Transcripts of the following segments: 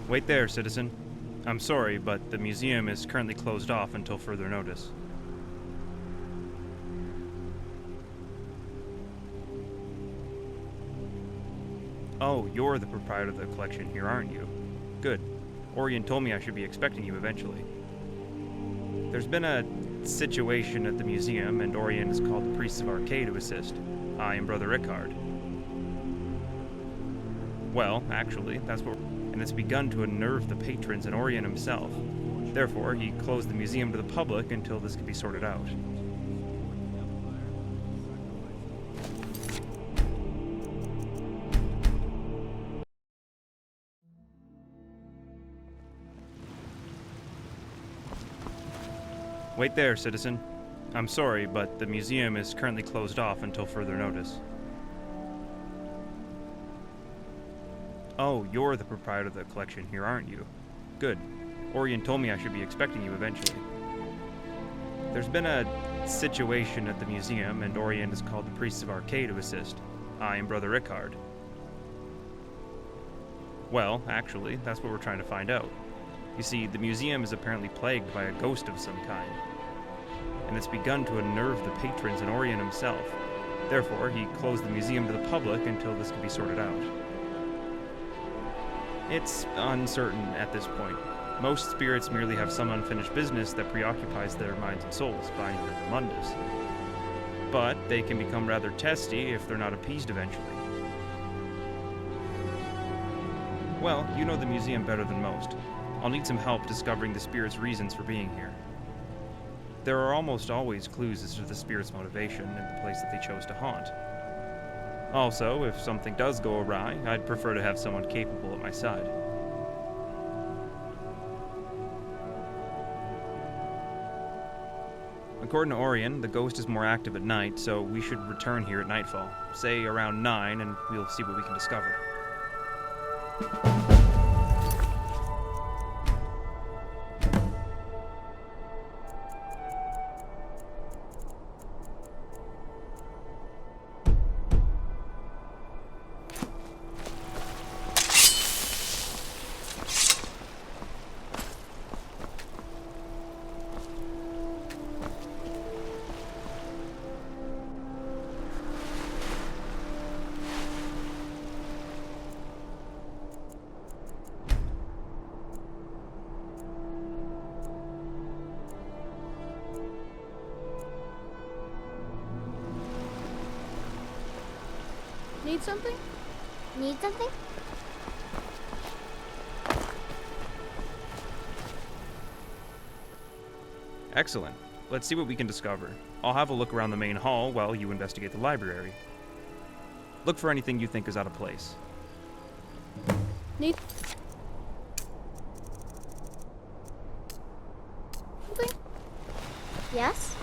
Wait there, citizen. I'm sorry, but the museum is currently closed off until further notice. Oh, you're the proprietor of the collection here, aren't you? Good. Orion told me I should be expecting you eventually. There's been a situation at the museum, and Orion has called the priests of Arcade to assist. I am Brother Rickard. Well, actually, that's what... And it's begun to unnerve the patrons and Orion himself. Therefore, he closed the museum to the public until this could be sorted out. Wait there, citizen. I'm sorry, but the museum is currently closed off until further notice. Oh, you're the proprietor of the collection here, aren't you? Good. Orion told me I should be expecting you eventually. There's been a situation at the museum, and Orion has called the priests of Arcade to assist. I am Brother Rickard. Well, actually, that's what we're trying to find out. You see, the museum is apparently plagued by a ghost of some kind, and it's begun to unnerve the patrons and Orion himself. Therefore, he closed the museum to the public until this could be sorted out. It's uncertain at this point. Most spirits merely have some unfinished business that preoccupies their minds and souls, binding them to Mundus. But they can become rather testy if they're not appeased eventually. Well, you know the museum better than most. I'll need some help discovering the spirit's reasons for being here. There are almost always clues as to the spirit's motivation and the place that they chose to haunt. Also, if something does go awry, I'd prefer to have someone capable at my side. According to Orion, the ghost is more active at night, so we should return here at nightfall. Say around 9, and we'll see what we can discover. Need something? Need something? Excellent. Let's see what we can discover. I'll have a look around the main hall while you investigate the library. Look for anything you think is out of place. Need something? Yes?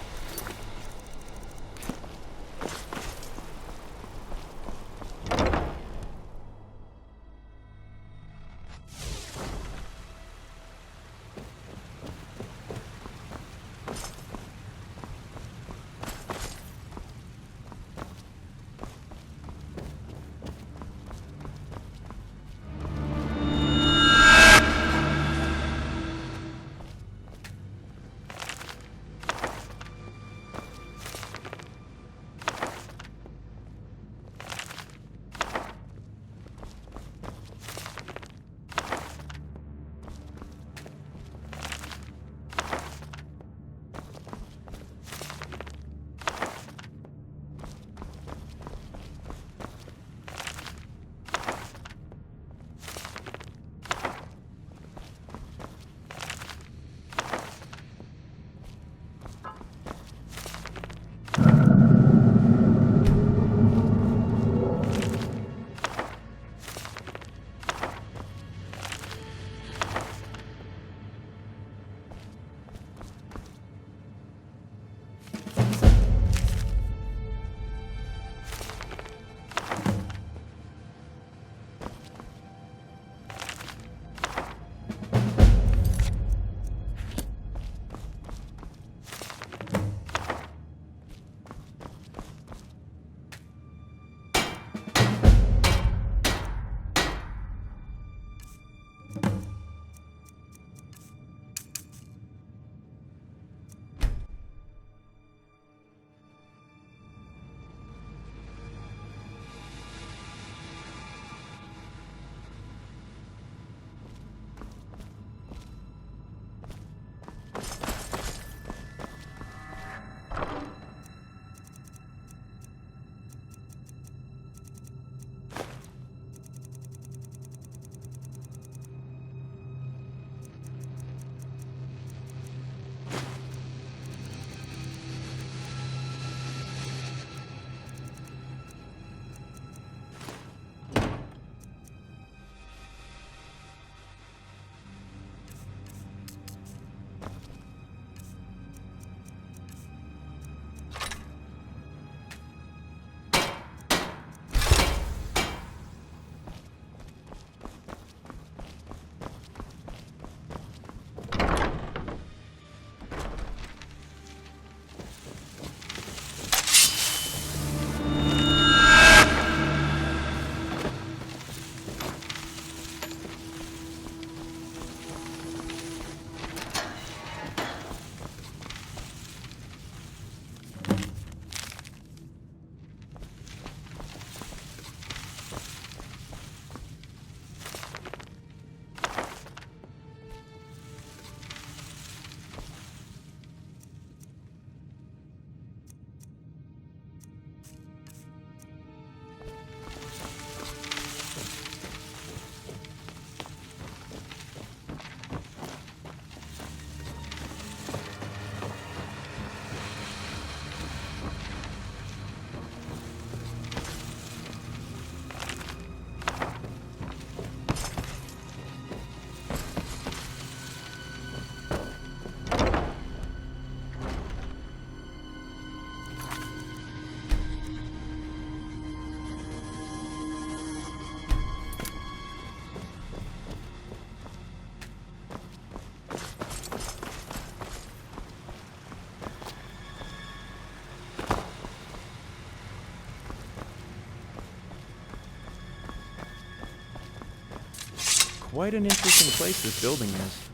Quite an interesting place this building is.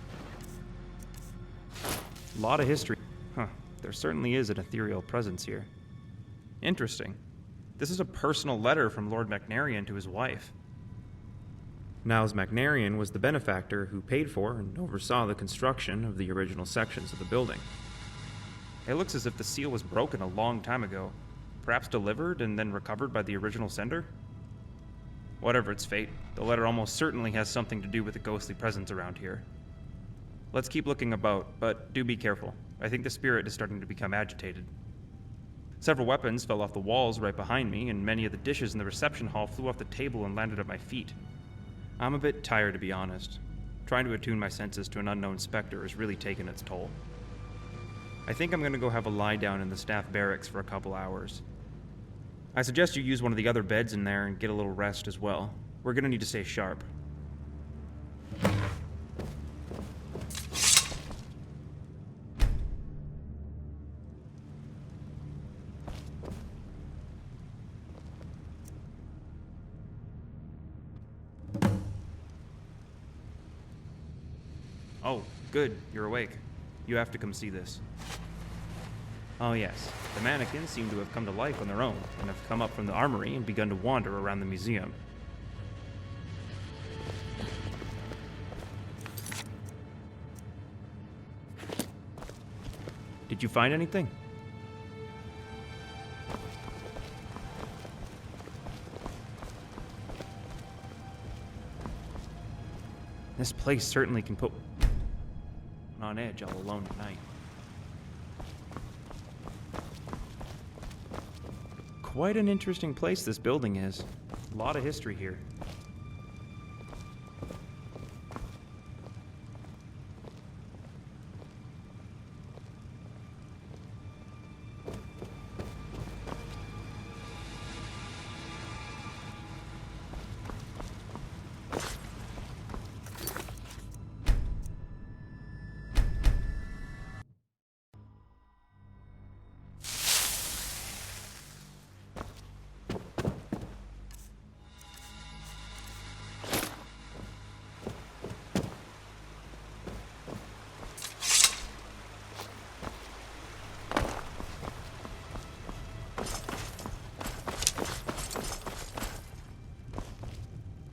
A lot of history. Huh, there certainly is an ethereal presence here. Interesting. This is a personal letter from Lord Macnarian to his wife. Niles Macnarian was the benefactor who paid for and oversaw the construction of the original sections of the building. It looks as if the seal was broken a long time ago, perhaps delivered and then recovered by the original sender? Whatever its fate, the letter almost certainly has something to do with the ghostly presence around here. Let's keep looking about, but do be careful. I think the spirit is starting to become agitated. Several weapons fell off the walls right behind me, and many of the dishes in the reception hall flew off the table and landed at my feet. I'm a bit tired, to be honest. Trying to attune my senses to an unknown specter has really taken its toll. I think I'm going to go have a lie down in the staff barracks for a couple hours. I suggest you use one of the other beds in there and get a little rest as well. We're going to need to stay sharp. Oh, good, you're awake. You have to come see this. Oh yes, the mannequins seem to have come to life on their own, and have come up from the armory and begun to wander around the museum. Did you find anything? This place certainly can put on edge all alone at night. Quite an interesting place this building is. A lot of history here.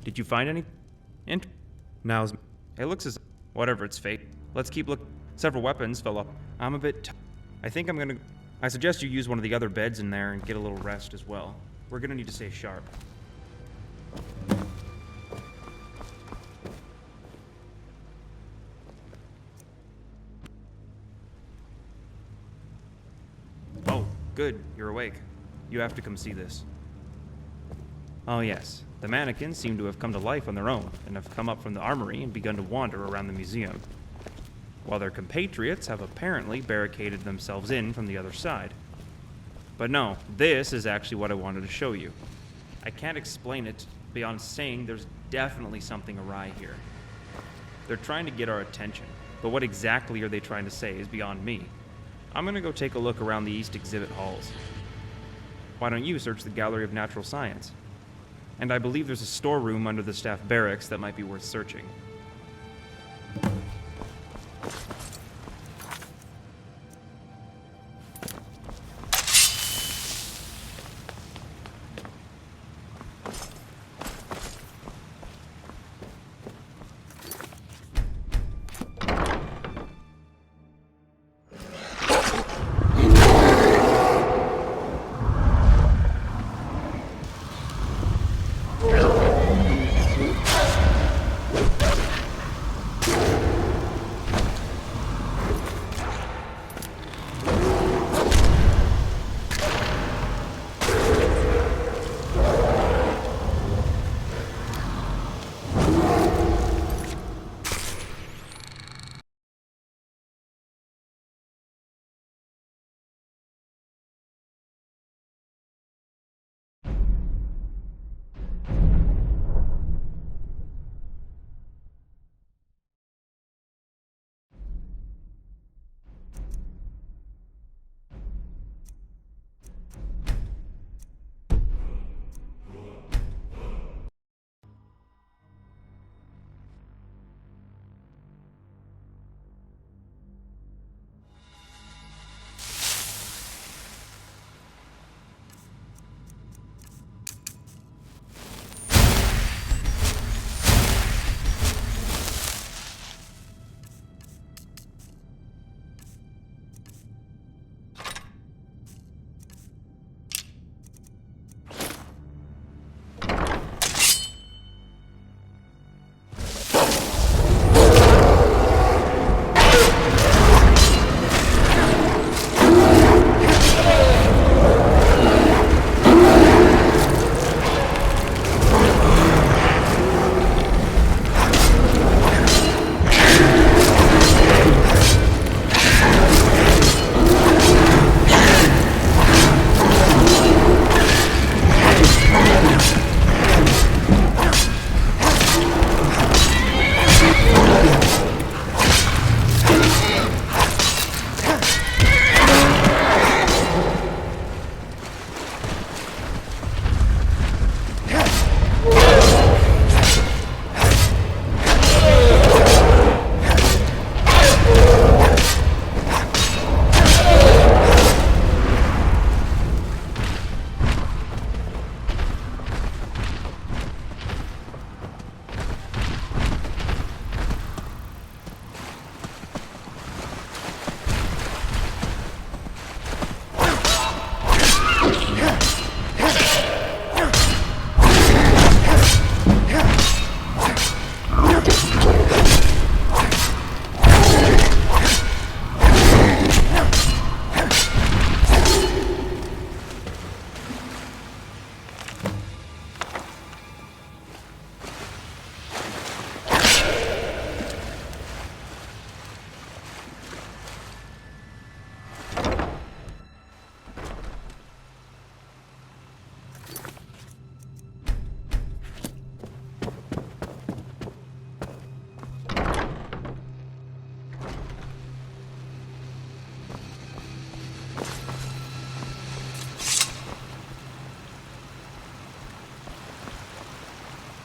Did you find any? Now's. It looks as. Whatever its fate. Let's keep looking. Several weapons fell up. I'm a bit. I think I'm gonna. I suggest you use one of the other beds in there and get a little rest as well. We're gonna need to stay sharp. Oh, good. You're awake. You have to come see this. Oh yes, the mannequins seem to have come to life on their own, and have come up from the armory and begun to wander around the museum, while their compatriots have apparently barricaded themselves in from the other side. But no, this is actually what I wanted to show you. I can't explain it beyond saying there's definitely something awry here. They're trying to get our attention, but what exactly are they trying to say is beyond me. I'm gonna go take a look around the East exhibit halls. Why don't you search the Gallery of Natural Science? And I believe there's a storeroom under the staff barracks that might be worth searching.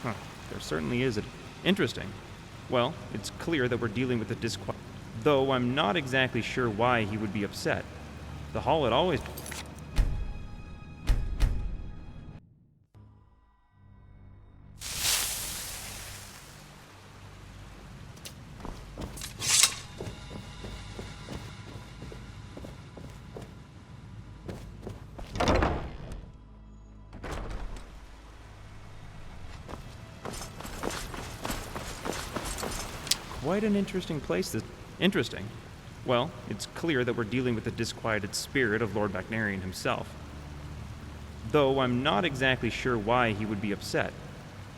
Huh, there certainly is. Interesting. Well, it's clear that we're dealing with a though I'm not exactly sure why he would be upset. The hall had always... Quite an interesting place. Interesting. Well, it's clear that we're dealing with the disquieted spirit of Lord Bacnarian himself. Though I'm not exactly sure why he would be upset.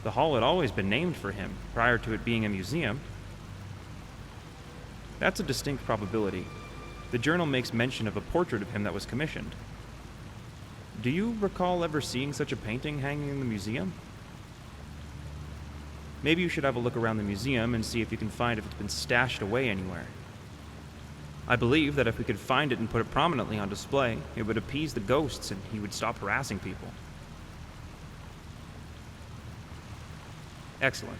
The hall had always been named for him, prior to it being a museum. That's a distinct probability. The journal makes mention of a portrait of him that was commissioned. Do you recall ever seeing such a painting hanging in the museum? Maybe you should have a look around the museum and see if you can find if it's been stashed away anywhere. I believe that if we could find it and put it prominently on display, it would appease the ghosts and he would stop harassing people. Excellent.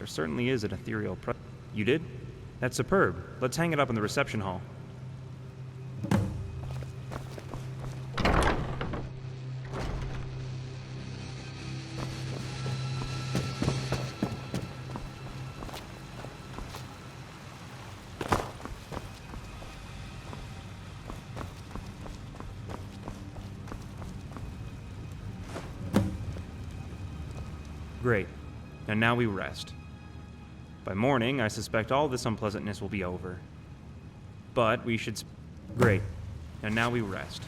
There certainly is an ethereal You did? That's superb. Let's hang it up in the reception hall. Great. And now we rest. By morning, I suspect all this unpleasantness will be over. But we should... Great. And now we rest.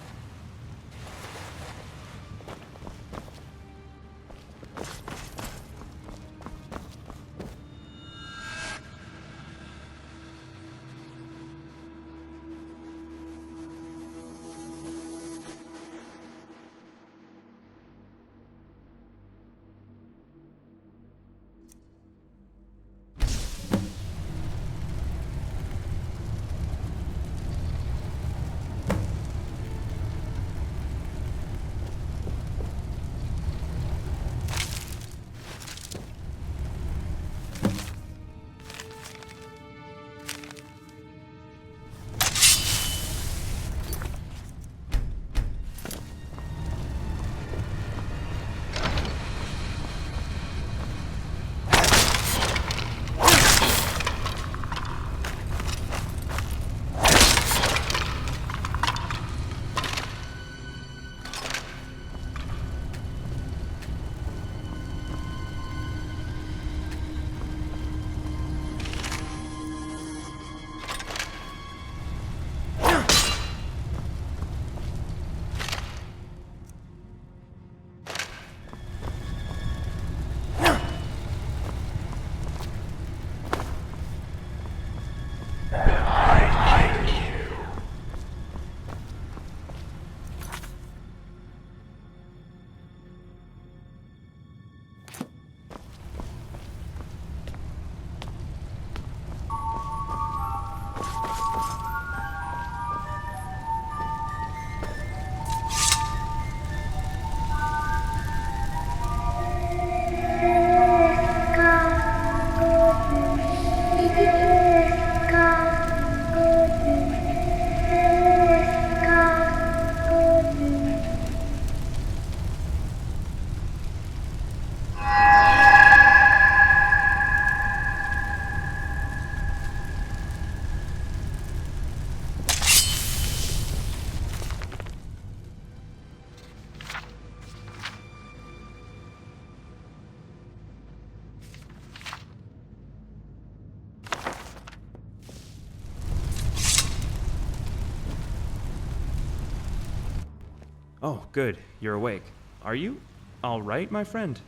Oh, good. You're awake. Are you all right, my friend?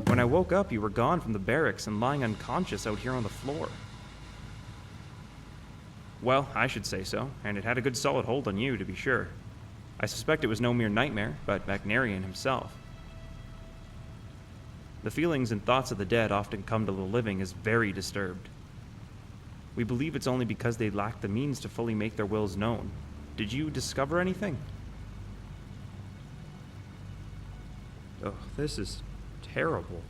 When I woke up, you were gone from the barracks and lying unconscious out here on the floor. Well, I should say so, and it had a good solid hold on you, to be sure. I suspect it was no mere nightmare, but Macnarian himself. The feelings and thoughts of the dead often come to the living as very disturbed. We believe it's only because they lack the means to fully make their wills known. Did you discover anything? Oh, this is terrible.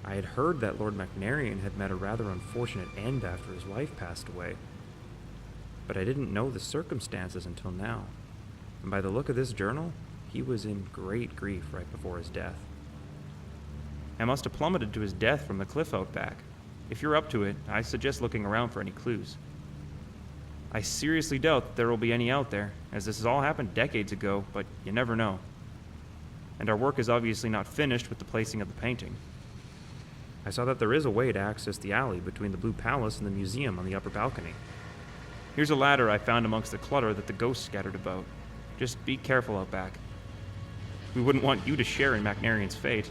I had heard that Lord Macnarian had met a rather unfortunate end after his wife passed away, but I didn't know the circumstances until now. And by the look of this journal, he was in great grief right before his death. I must have plummeted to his death from the cliff out back. If you're up to it, I suggest looking around for any clues. I seriously doubt that there will be any out there, as this has all happened decades ago, but you never know. And our work is obviously not finished with the placing of the painting. I saw that there is a way to access the alley between the Blue Palace and the museum on the upper balcony. Here's a ladder I found amongst the clutter that the ghosts scattered about. Just be careful out back. We wouldn't want you to share in Macnarian's fate.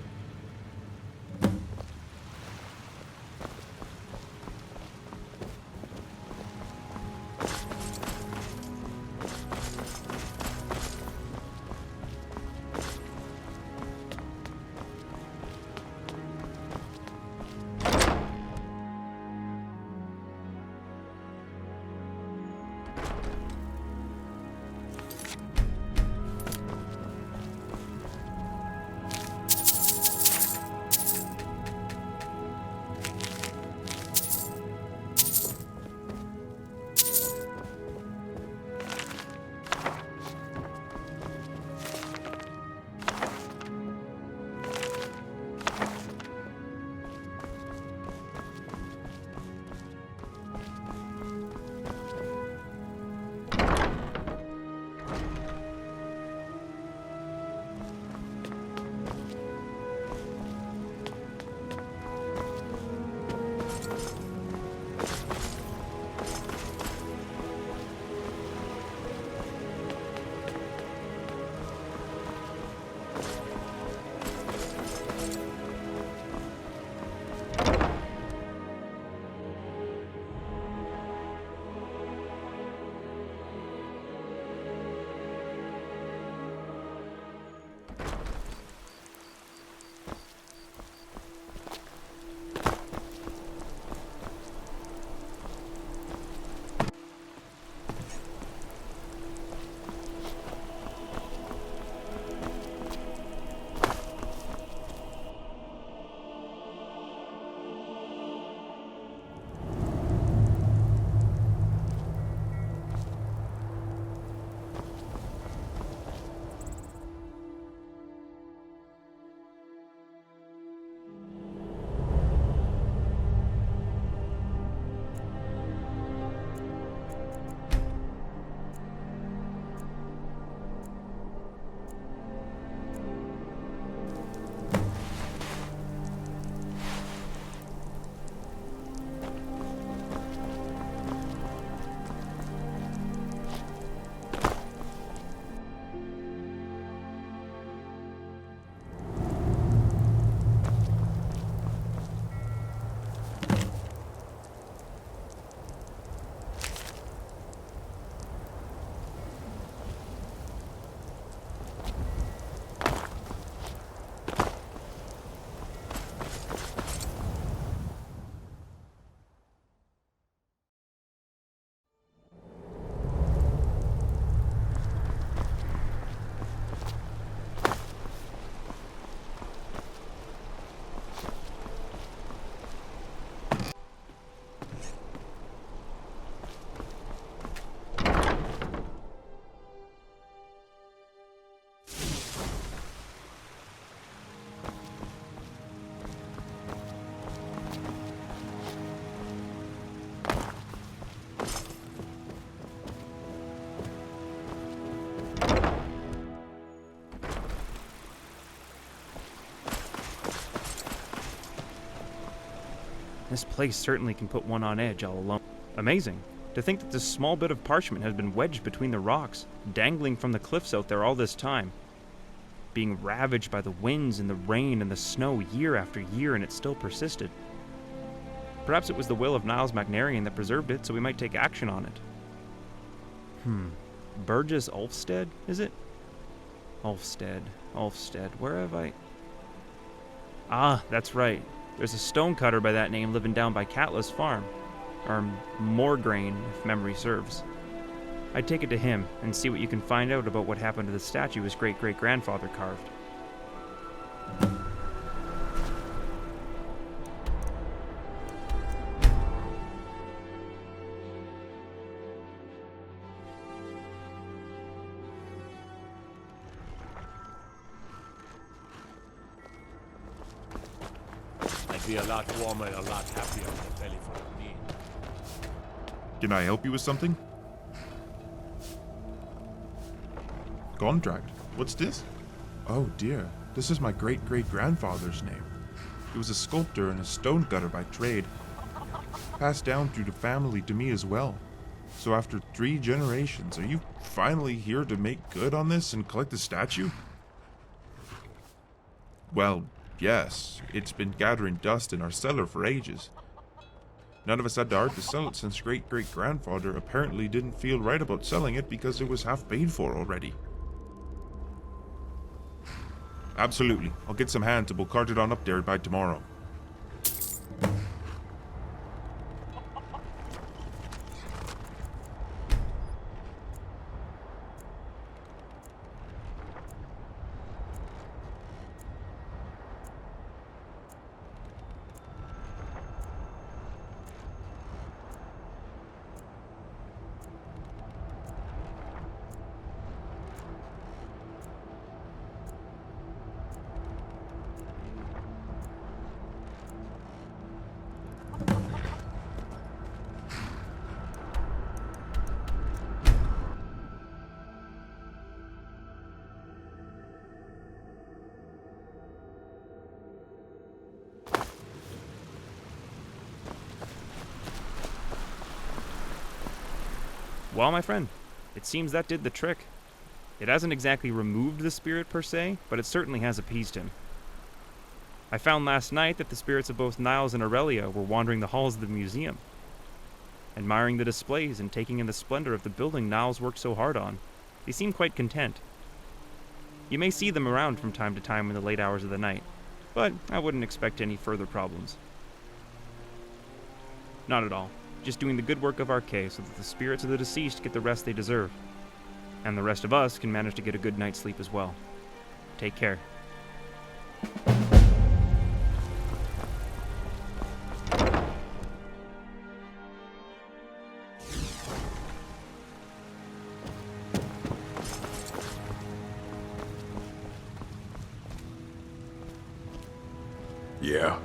This place certainly can put one on edge all alone. Amazing. To think that this small bit of parchment has been wedged between the rocks, dangling from the cliffs out there all this time. being ravaged by the winds and the rain and the snow year after year, and it still persisted. Perhaps it was the will of Niles Macnarian that preserved it, so we might take action on it. Burgess Ulfstead, is it? Ulfstead, where have I... Ah, that's right. There's a stonecutter by that name living down by Catla's farm. Or Morgraine, if memory serves. I'd take it to him and see what you can find out about what happened to the statue his great-great-grandfather carved. I'd be a lot warmer, a lot happier with a belly full of meat. Can I help you with something? Contract. What's this? Oh dear, this is my great-great-grandfather's name. He was a sculptor and a stonecutter by trade. Passed down through the family to me as well. So after 3 generations, are you finally here to make good on this and collect the statue? Well, yes. It's been gathering dust in our cellar for ages. None of us had the heart to sell it since great-great-grandfather apparently didn't feel right about selling it because it was half paid for already. Absolutely. I'll get some hands and we'll cart it on up there by tomorrow. Well, my friend, it seems that did the trick. It hasn't exactly removed the spirit per se, but it certainly has appeased him. I found last night that the spirits of both Niles and Aurelia were wandering the halls of the museum, admiring the displays and taking in the splendor of the building Niles worked so hard on. They seem quite content. You may see them around from time to time in the late hours of the night, but I wouldn't expect any further problems. Not at all. Just doing the good work of Arcade so that the spirits of the deceased get the rest they deserve. And the rest of us can manage to get a good night's sleep as well. Take care. Yeah.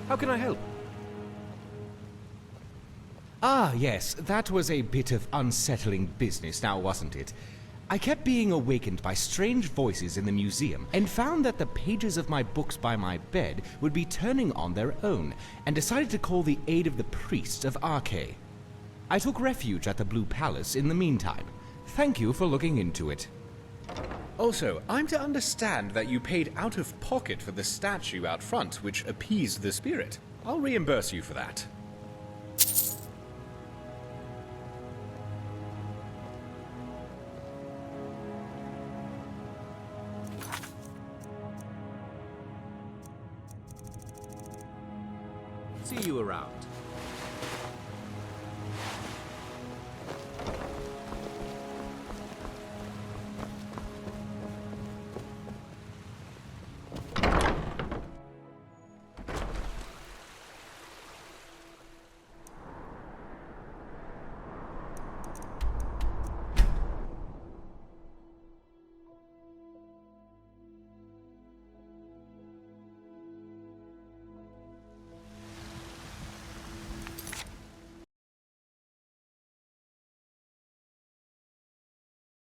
How can I help? Ah, yes, that was a bit of unsettling business now, wasn't it? I kept being awakened by strange voices in the museum and found that the pages of my books by my bed would be turning on their own, and decided to call the aid of the priests of Arche. I took refuge at the Blue Palace in the meantime. Thank you for looking into it. Also, I'm to understand that you paid out of pocket for the statue out front, which appeased the spirit. I'll reimburse you for that. See you around.